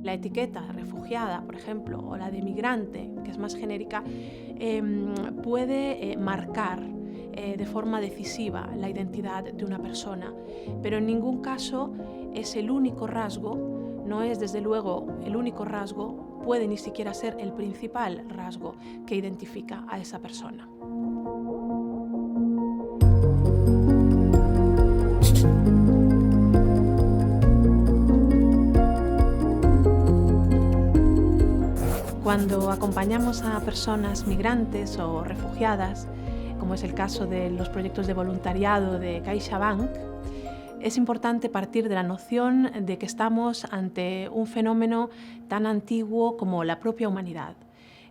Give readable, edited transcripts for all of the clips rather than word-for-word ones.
La etiqueta refugiada, por ejemplo, o la de migrante, que es más genérica, puede marcar de forma decisiva la identidad de una persona, pero en ningún caso es el único rasgo, no es desde luego el único rasgo, puede ni siquiera ser el principal rasgo que identifica a esa persona. Cuando acompañamos a personas migrantes o refugiadas, como es el caso de los proyectos de voluntariado de CaixaBank, es importante partir de la noción de que estamos ante un fenómeno tan antiguo como la propia humanidad.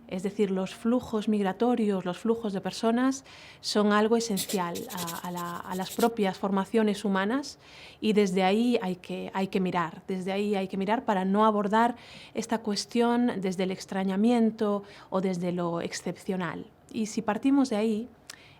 Es decir, los flujos migratorios, los flujos de personas son algo esencial a las propias formaciones humanas y desde ahí hay que mirar para no abordar esta cuestión desde el extrañamiento o desde lo excepcional. Y si partimos de ahí,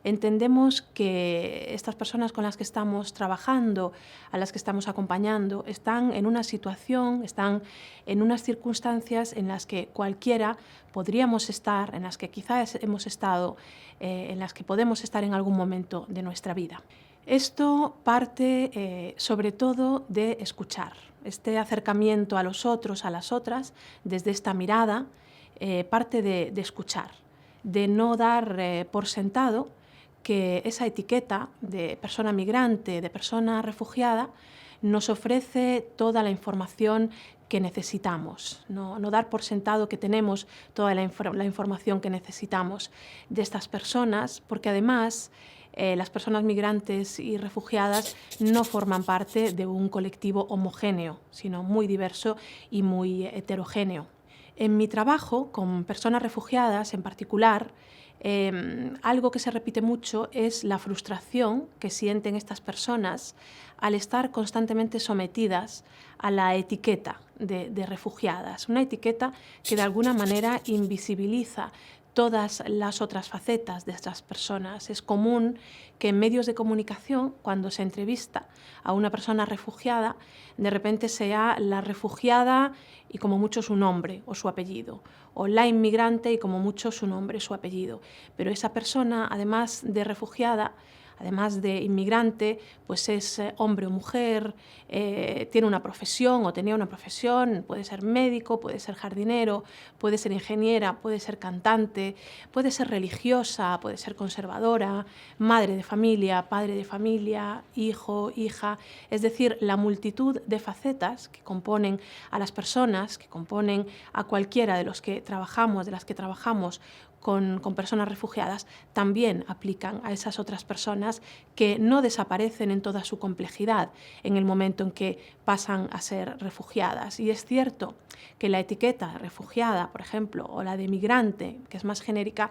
entendemos que estas personas con las que estamos trabajando, a las que estamos acompañando, están en una situación, están en unas circunstancias en las que cualquiera podríamos estar, en las que quizás hemos estado, en las que podemos estar en algún momento de nuestra vida. Esto parte sobre todo de escuchar, este acercamiento a los otros, a las otras, desde esta mirada, parte de escuchar, de no dar por sentado que esa etiqueta de persona migrante, de persona refugiada, nos ofrece toda la información que necesitamos, no dar por sentado que tenemos toda la información que necesitamos de estas personas, porque además las personas migrantes y refugiadas no forman parte de un colectivo homogéneo, sino muy diverso y muy heterogéneo. En mi trabajo con personas refugiadas en particular, algo que se repite mucho es la frustración que sienten estas personas al estar constantemente sometidas a la etiqueta de refugiadas, una etiqueta que de alguna manera invisibiliza todas las otras facetas de estas personas. Es común que en medios de comunicación, cuando se entrevista a una persona refugiada, de repente sea la refugiada y como mucho su nombre o su apellido, o la inmigrante y como mucho su nombre, su apellido. Pero esa persona, además de refugiada, además de inmigrante, pues es hombre o mujer, tiene una profesión o tenía una profesión, puede ser médico, puede ser jardinero, puede ser ingeniera, puede ser cantante, puede ser religiosa, puede ser conservadora, madre de familia, padre de familia, hijo, hija, es decir, la multitud de facetas que componen a las personas, que componen a cualquiera de los que trabajamos, de las que trabajamos con personas refugiadas, también aplican a esas otras personas que no desaparecen en toda su complejidad en el momento en que pasan a ser refugiadas. Y es cierto que la etiqueta refugiada, por ejemplo, o la de migrante, que es más genérica,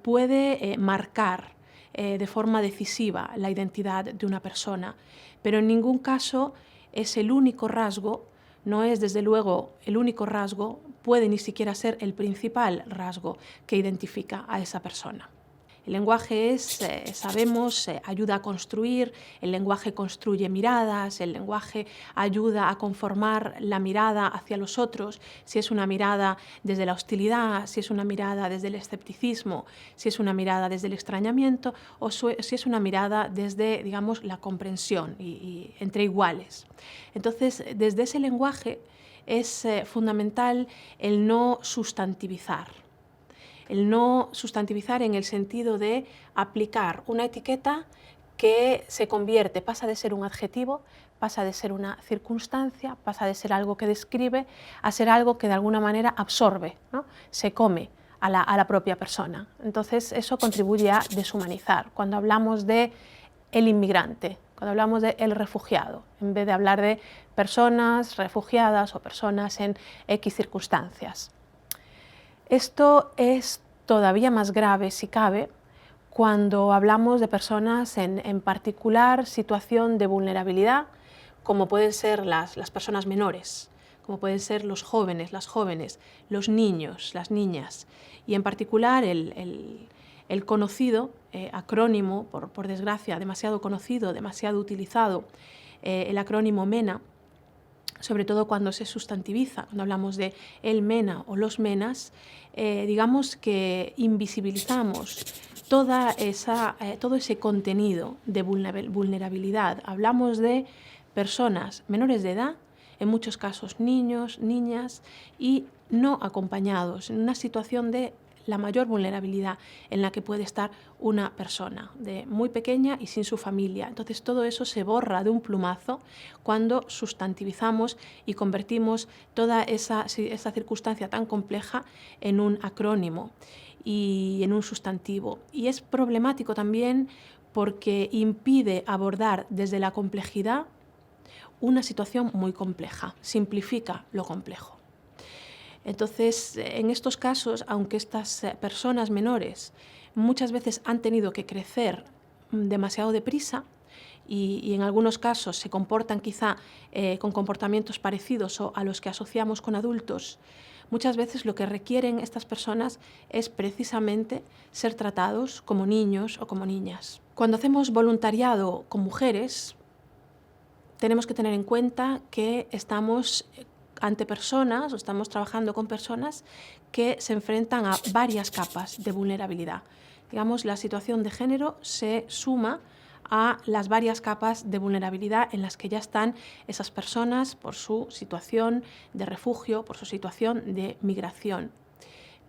puede marcar de forma decisiva la identidad de una persona, pero en ningún caso es el único rasgo, no es desde luego el único rasgo, puede ni siquiera ser el principal rasgo que identifica a esa persona. El lenguaje sabemos, ayuda a construir, el lenguaje construye miradas, el lenguaje ayuda a conformar la mirada hacia los otros, si es una mirada desde la hostilidad, si es una mirada desde el escepticismo, si es una mirada desde el extrañamiento o si es una mirada desde, digamos, la comprensión y entre iguales. Entonces, desde ese lenguaje es fundamental el no sustantivizar. El no sustantivizar en el sentido de aplicar una etiqueta que se convierte, pasa de ser un adjetivo, pasa de ser una circunstancia, pasa de ser algo que describe, a ser algo que de alguna manera absorbe, ¿no? Se come a la propia persona. Entonces eso contribuye a deshumanizar. Cuando hablamos de el inmigrante, cuando hablamos de el refugiado, en vez de hablar de personas refugiadas o personas en X circunstancias. Esto es todavía más grave, si cabe, cuando hablamos de personas en particular situación de vulnerabilidad, como pueden ser las personas menores, como pueden ser los jóvenes, las jóvenes, los niños, las niñas, y en particular el conocido acrónimo, por desgracia, demasiado conocido, demasiado utilizado, el acrónimo MENA, sobre todo cuando se sustantiviza, cuando hablamos de el MENA o los MENAs, digamos que invisibilizamos todo ese contenido de vulnerabilidad. Hablamos de personas menores de edad, en muchos casos niños, niñas y no acompañados, en una situación de la mayor vulnerabilidad en la que puede estar una persona, de muy pequeña y sin su familia. Entonces todo eso se borra de un plumazo cuando sustantivizamos y convertimos toda esa circunstancia tan compleja en un acrónimo y en un sustantivo. Y es problemático también porque impide abordar desde la complejidad una situación muy compleja, simplifica lo complejo. Entonces, en estos casos, aunque estas personas menores muchas veces han tenido que crecer demasiado deprisa y en algunos casos se comportan quizá con comportamientos parecidos a los que asociamos con adultos, muchas veces lo que requieren estas personas es precisamente ser tratados como niños o como niñas. Cuando hacemos voluntariado con mujeres, tenemos que tener en cuenta que estamos ante personas o estamos trabajando con personas que se enfrentan a varias capas de vulnerabilidad. Digamos, la situación de género se suma a las varias capas de vulnerabilidad en las que ya están esas personas por su situación de refugio, por su situación de migración.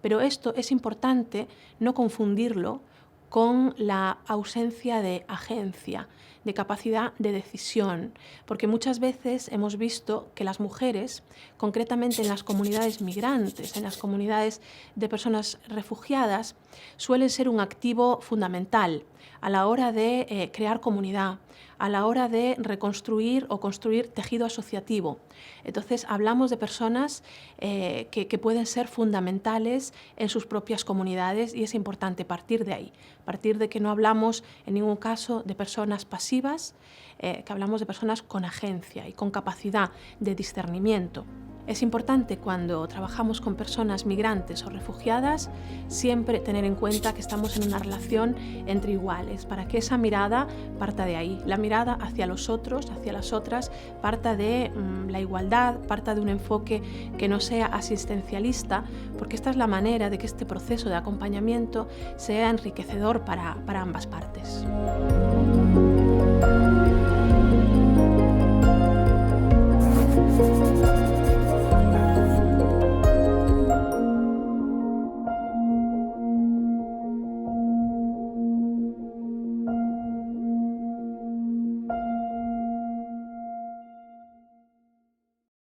Pero esto es importante no confundirlo con la ausencia de agencia, de capacidad de decisión, porque muchas veces hemos visto que las mujeres, concretamente en las comunidades migrantes, en las comunidades de personas refugiadas, suelen ser un activo fundamental a la hora de crear comunidad, a la hora de reconstruir o construir tejido asociativo. Entonces hablamos de personas que pueden ser fundamentales en sus propias comunidades y es importante partir de ahí, partir de que no hablamos en ningún caso de personas pasivas, que hablamos de personas con agencia y con capacidad de discernimiento. Es importante cuando trabajamos con personas migrantes o refugiadas siempre tener en cuenta que estamos en una relación entre iguales, para que esa mirada parta de ahí, la mirada hacia los otros, hacia las otras, parta de la igualdad, parta de un enfoque que no sea asistencialista, porque esta es la manera de que este proceso de acompañamiento sea enriquecedor para ambas partes.